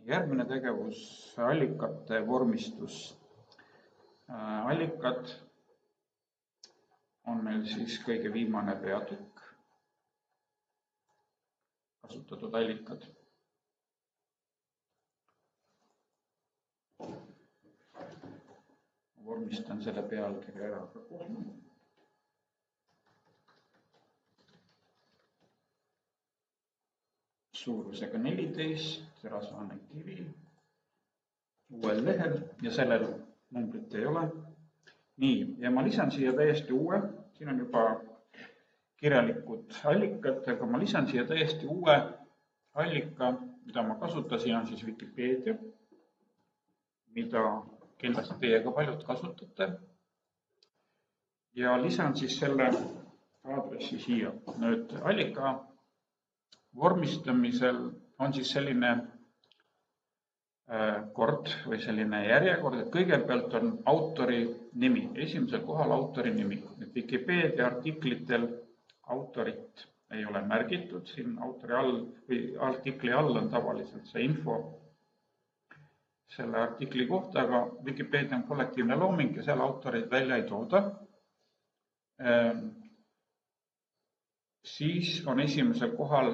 Järgmine tegevus, allikate vormistus. Allikad on meil siis kõige viimane peatükk, kasutatud allikad. Vormistan selle pealkirja ära ka kohe. Suurusega 14, terasvane kivi, uuel lehel ja sellel numbrit ei ole. Nii, ja ma lisan siia täiesti uue, siin on juba kirjalikud allikad, aga ma lisan siia täiesti uue allika, mida ma kasutasin, on siis Wikipedia, mida kindlasti teie ka paljud kasutate. Ja lisan siis selle aadressi siia. Nüüd allika vormistamisel on siis selline kord või selline järjekord, et kõigepealt on autori nimi, esimesel kohal autori nimi. Wikipedia artiklitel autorit ei ole märgitud, siin autori all või artikli all on tavaliselt see info selle artikli kohta, aga Wikipedia on kollektiivne looming ja seal autoreid välja ei tooda. Siis on esimesel kohal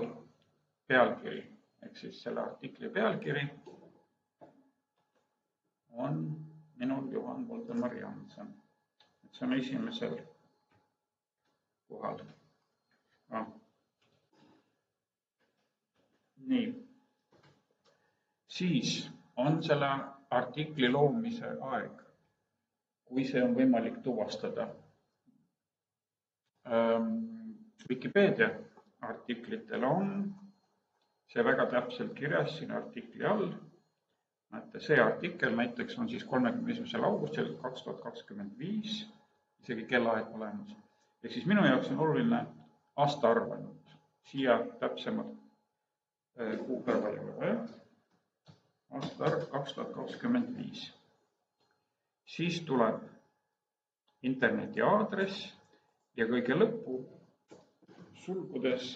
pealkiri, ehk siis selle artikli pealkiri on minul Juhan Voldemar Janson. See on esimesel kohal. Nii. Siis on selle artikli loomise aeg, kui see on võimalik tuvastada. Wikipedia artiklitel on see väga täpselt kirjas siin artikli all. Näete, see artikkel näiteks on siis 31. augustil 2025, isegi kellaaeg olemas. Ehk siis minu jaoks on oluline aastaarv ainult. Siia täpsemad kuupäeva ei ole vaja. Aastaarv 2025. Siis tuleb interneti aadress ja kõige lõppu sulgudes,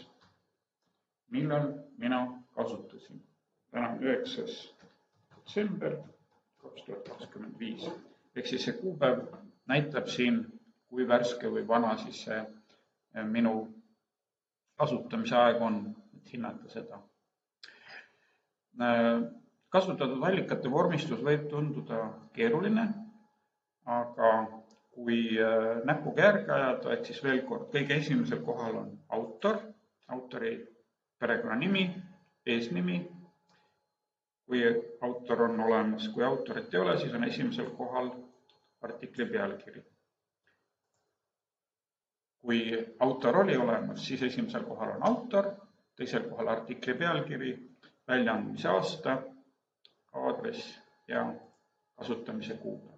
millal mina kasutasin. Täna 9. detsember 2025. Ehk siis see kuupäev näitab siin, kui värske või vana siis see minu kasutamise aeg on, et hinnata seda. Kasutatud allikate vormistus võib tunduda keeruline, aga kui näpuga järge ajada, et siis veel kord, kõige esimesel kohal on autor, autori perekonnanimi, eesnimi. Kui autor on olemas, kui autorit ei ole, siis on esimesel kohal artikli pealkiri. Kui autor oli olemas, siis esimesel kohal on autor, teisel kohal artikli pealkiri, väljaandmise aasta, aadress ja kasutamise kuupäev.